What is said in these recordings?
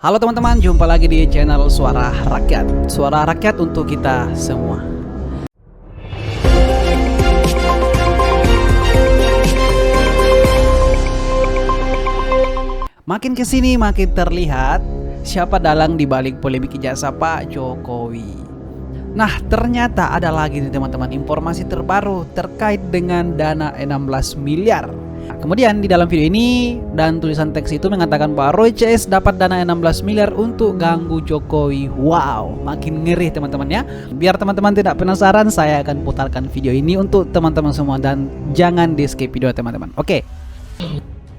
Halo teman-teman, jumpa lagi di channel Suara Rakyat. Suara Rakyat untuk kita semua. Makin kesini makin terlihat siapa dalang di balik polemik ijazah Pak Jokowi. Nah, ternyata ada lagi nih teman-teman informasi terbaru terkait dengan dana 16 miliar. Kemudian di dalam video ini dan tulisan teks itu mengatakan bahwa Roy CS dapat dana 16 miliar untuk ganggu Jokowi. Wow, makin ngeri teman-teman ya. Biar teman-teman tidak penasaran, saya akan putarkan video ini untuk teman-teman semua dan jangan di skip video teman-teman. Oke.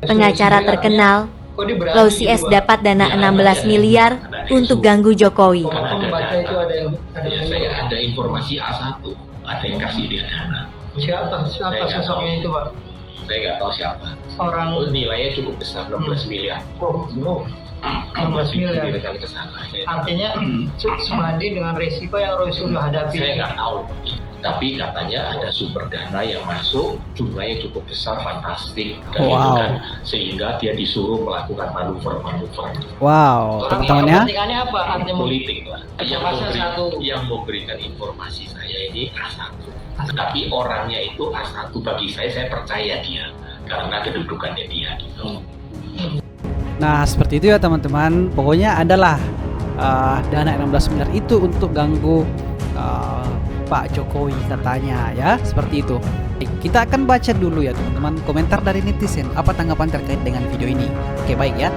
Pengacara terkenal Roy CS dapat dana 16 miliar untuk ganggu Jokowi. Saya ada informasi A1, ada yang kasih dia dana. Siapa sosoknya itu, Pak? Saya nggak tahu siapa. Orang Nilainya cukup besar, 16 miliar. oh, 16 miliar. Diberikan ke sana. Artinya sebanding dengan resiko yang Roy sudah hadapi. Saya nggak tahu. Tapi katanya ada sumber dana yang masuk, jumlahnya cukup besar, fantastik. Dan Wow. itu kan, sehingga dia disuruh melakukan manuver-manuver. Wow, teman-teman ya. Kepentingannya apa? Artinya Politik lah. Informasi satu. Yang memberikan informasi saya ini A1. Tapi orangnya itu A1 bagi saya percaya dia. Karena kedudukannya dia gitu. Nah, seperti itu ya teman-teman. Pokoknya adalah dana 16 miliar itu untuk ganggu Pak Jokowi katanya ya, seperti itu. Kita akan baca dulu ya teman-teman komentar dari netizen. Apa tanggapan terkait dengan video ini? Oke, baik ya.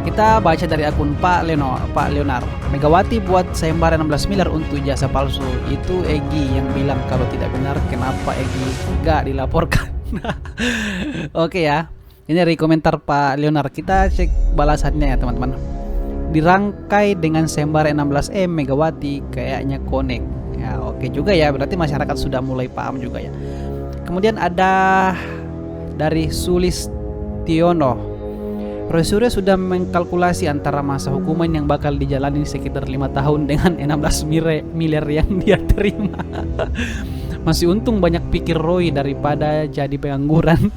Kita baca dari akun Pak Leonard. Megawati buat sayembara 16 miliar untuk jasa palsu. Itu Egi yang bilang kalau tidak benar, kenapa Egi gak dilaporkan? Oke ya. Ini dari komentar Pak Leonard. Kita cek balasannya ya teman-teman. Dirangkai dengan sayembara 16M Megawati kayaknya connect. Ya, oke juga ya. Berarti masyarakat sudah mulai paham juga ya. Kemudian ada dari Sulistiono. Roy Suryo sudah mengkalkulasi antara masa hukuman yang bakal dijalani sekitar 5 tahun dengan 16 miliar yang dia terima. Masih untung banyak pikir Roy daripada jadi pengangguran.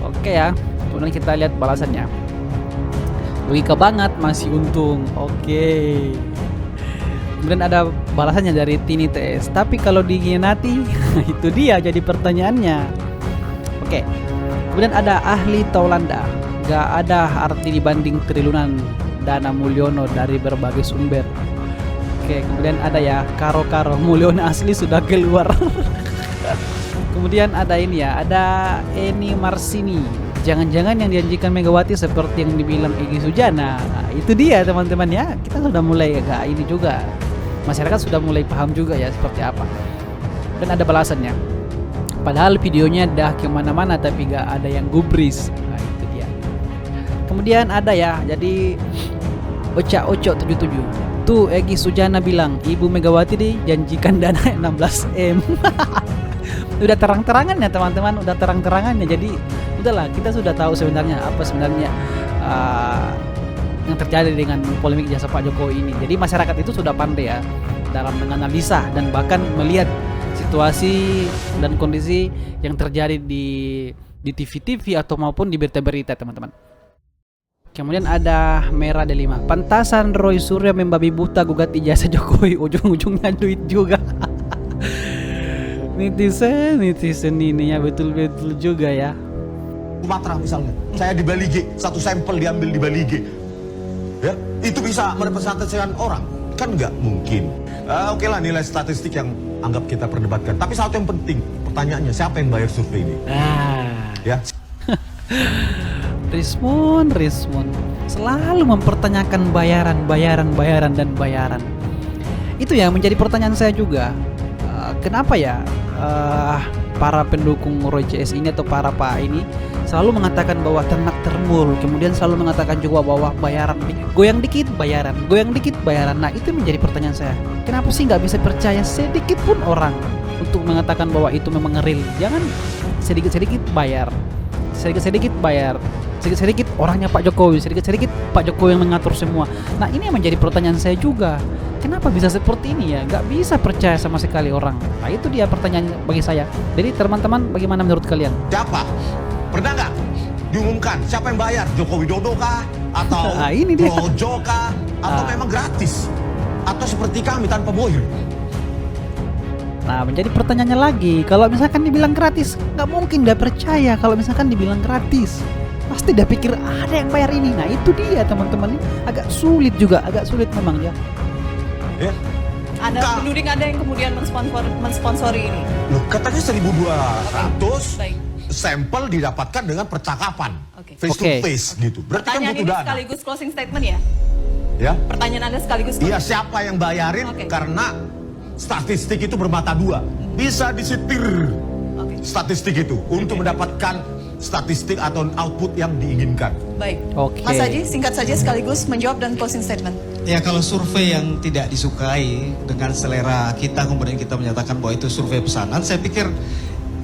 Oke ya. Kemudian kita lihat balasannya. Logika banget, masih untung. Oke. Kemudian ada balasannya dari Tini TS. Tapi kalau dikhianati, itu dia jadi pertanyaannya. Oke. Kemudian ada Ahli Taulanda. Gak ada arti dibanding triliunan dana Mulyono dari berbagai sumber. Oke, kemudian ada ya Karo Mulyono asli sudah keluar. Kemudian ada ini ya, ada Eni Marsini. Jangan-jangan yang dijanjikan Megawati seperti yang dibilang Egy Sujana. Nah, itu dia teman-teman ya. Kita sudah mulai agak ini juga. Masyarakat sudah mulai paham juga ya seperti apa. Dan ada balasannya. Padahal videonya dah kemana-mana tapi gak ada yang gubris. Nah, itu dia. Kemudian ada ya, jadi Oca 77. Tuh Egy Sujana bilang Ibu Megawati dijanjikan dana 16M. Udah terang-terangan ya teman-teman, udah terang-terangannya. Jadi udahlah, kita sudah tahu sebenarnya apa sebenarnya yang terjadi dengan polemik jasa Pak Jokowi ini. Jadi masyarakat itu sudah pandai ya dalam menganalisa dan bahkan melihat situasi dan kondisi yang terjadi di TV-TV atau maupun di berita-berita teman-teman. Kemudian ada Merah D5. Pantasan Roy Suryo membabi buta gugat ijazah Jokowi, ujung-ujungnya duit juga. netizen ini ya betul-betul juga ya. Sumatera misalnya, saya di Bali G, satu sampel diambil di Bali G, ya itu bisa merepresentasikan orang? Kan nggak mungkin. Oke lah, nilai statistik yang anggap kita perdebatkan. Tapi satu yang penting, pertanyaannya siapa yang bayar survei ini? Ya. Rismon selalu mempertanyakan bayaran. Itu yang menjadi pertanyaan saya juga. Kenapa ya para pendukung Roy CS ini atau para Pak ini selalu mengatakan bahwa ternak termul, kemudian selalu mengatakan juga bahwa bayaran goyang dikit bayaran. Nah, itu menjadi pertanyaan saya. Kenapa sih nggak bisa percaya sedikit pun orang untuk mengatakan bahwa itu memang real? Jangan sedikit-sedikit bayar. Sedikit-sedikit orangnya Pak Jokowi, sedikit-sedikit Pak Jokowi yang mengatur semua. Nah, ini yang menjadi pertanyaan saya juga. Kenapa bisa seperti ini ya? Gak bisa percaya sama sekali orang. Nah, itu dia pertanyaan bagi saya. Jadi teman-teman, bagaimana menurut kalian? Siapa? Pernah nggak diumumkan siapa yang bayar? Joko Widodo kah? Atau Nah, ini dia. projo kah? Atau memang gratis? Atau seperti kami tanpa bohir? Nah, menjadi pertanyaannya lagi, kalau misalkan dibilang gratis, nggak mungkin dia percaya. Kalau misalkan dibilang gratis, pasti dia pikir ada yang bayar ini. Nah, itu dia teman-teman, agak sulit memang ya. Ya. Anda menuding ada yang kemudian mensponsori ini. Loh, katanya 1.200 Baik. sampel didapatkan dengan percakapan. Oke. Face to Oke. face gitu. Berarti kan Pertanyaan butuh ini dana. sekaligus closing statement ya? Ya. Pertanyaan Anda sekaligus Iya, siapa yang bayarin? Oke. Karena statistik itu bermata dua. Bisa disetir Oke. statistik itu untuk mendapatkan statistik atau output yang diinginkan. Baik. Oke. Mas Haji, singkat saja sekaligus menjawab dan closing statement. Ya kalau survei yang tidak disukai dengan selera kita kemudian kita menyatakan bahwa itu survei pesanan, saya pikir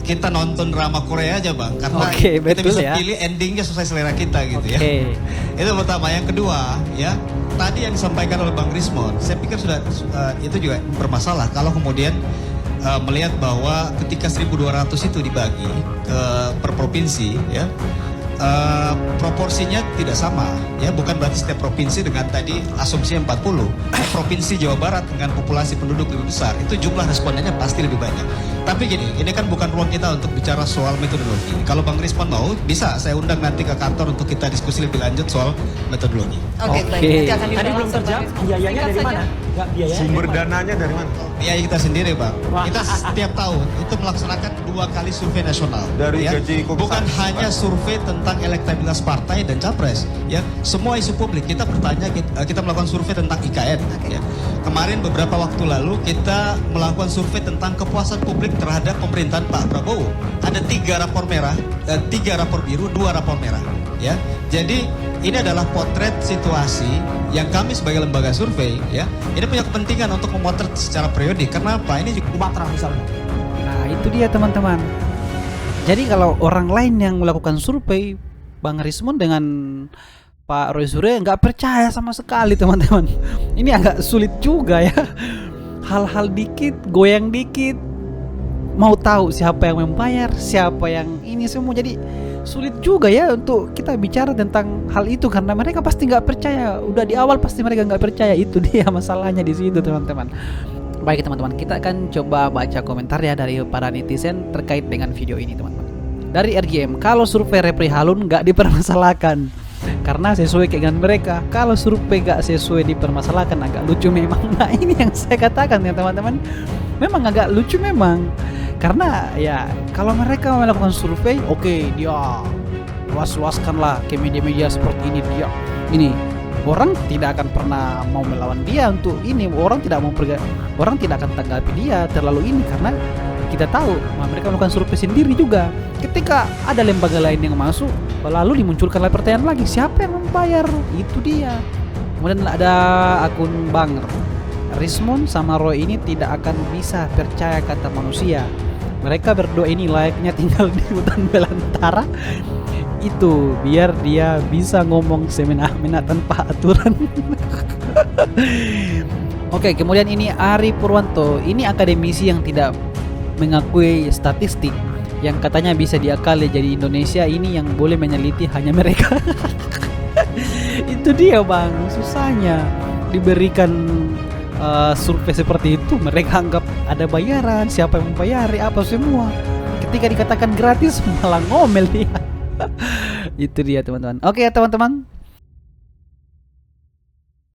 kita nonton drama Korea aja bang, karena Oke, kita betul bisa ya. pilih endingnya sesuai selera kita gitu ya. Oke. Itu pertama. Yang kedua ya, tadi yang disampaikan oleh Bang Rismon, saya pikir sudah itu juga bermasalah kalau kemudian melihat bahwa ketika 1.200 itu dibagi per provinsi ya. Proporsinya tidak sama ya, bukan berarti setiap provinsi dengan tadi asumsinya 40. Provinsi Jawa Barat dengan populasi penduduk lebih besar itu jumlah respondennya pasti lebih banyak. Tapi gini, ini kan bukan ruang kita untuk bicara soal metodologi. Kalau Bang Rismon mau, bisa saya undang nanti ke kantor untuk kita diskusi lebih lanjut soal metodologi. Oke, Oke. baik. Nanti akan Tadi diundang belum langsung, terjawab, Bang. biayanya Singkat dari saja. mana? Enggak, biayanya Sumber dari mana? dananya dari mana? Biaya kita sendiri bang. Kita setiap tahun itu melaksanakan 2 kali survei nasional. Dari ya. gaji komisaris. Bukan hanya survei tentang elektabilitas partai dan capres. Ya, semua isu publik kita bertanya, kita melakukan survei tentang IKN. Ya. Kemarin beberapa waktu lalu kita melakukan survei tentang kepuasan publik terhadap pemerintahan Pak Prabowo. Ada 3 rapor merah, 3 rapor biru, 2 rapor merah. Ya, jadi ini adalah potret situasi yang kami sebagai lembaga survei ya ini punya kepentingan untuk memotret secara periodik. Kenapa? Ini juga Sumatera misalnya. Nah, itu dia teman-teman. Jadi kalau orang lain yang melakukan survei, Bang Rismon dengan Pak Roy Suryo nggak percaya sama sekali teman-teman. Ini agak sulit juga ya. Hal-hal dikit, goyang dikit, mau tahu siapa yang membayar, siapa yang ini semua. Jadi sulit juga ya untuk kita bicara tentang hal itu karena mereka pasti nggak percaya. Udah di awal pasti mereka nggak percaya. Itu dia masalahnya di situ teman-teman. Baik teman-teman, kita akan coba baca komentar ya dari para netizen terkait dengan video ini teman-teman. Dari RGM, kalau survei Repri Halun nggak dipermasalahkan karena sesuai keinginan mereka. Kalau survei nggak sesuai dipermasalahkan agak lucu memang. Nah ini yang saya katakan ya teman-teman, memang agak lucu memang. Karena ya kalau mereka melakukan survei, oke, dia luas-luaskanlah ke media-media seperti ini. Dia ini orang tidak akan pernah mau melawan dia untuk ini. Orang tidak akan tanggapi dia terlalu ini karena kita tahu mereka melakukan survei sendiri juga. Ketika ada lembaga lain yang masuk, lalu dimunculkanlah pertanyaan lagi, siapa yang membayar? Itu dia. Kemudian ada akun Bang Rismon sama Roy ini tidak akan bisa percaya kata manusia. Mereka berdua ini layaknya tinggal di hutan belantara. Itu biar dia bisa ngomong semena-mena tanpa aturan. Oke, kemudian ini Ari Purwanto. Ini akademisi yang tidak mengakui statistik yang katanya bisa diakali. Jadi Indonesia ini yang boleh meneliti hanya mereka. Itu dia bang, susahnya diberikan survei seperti itu. Mereka anggap ada bayaran, siapa yang membayari apa semua. Ketika dikatakan gratis malah ngomel dia. Itu dia teman-teman. Oke ya teman-teman,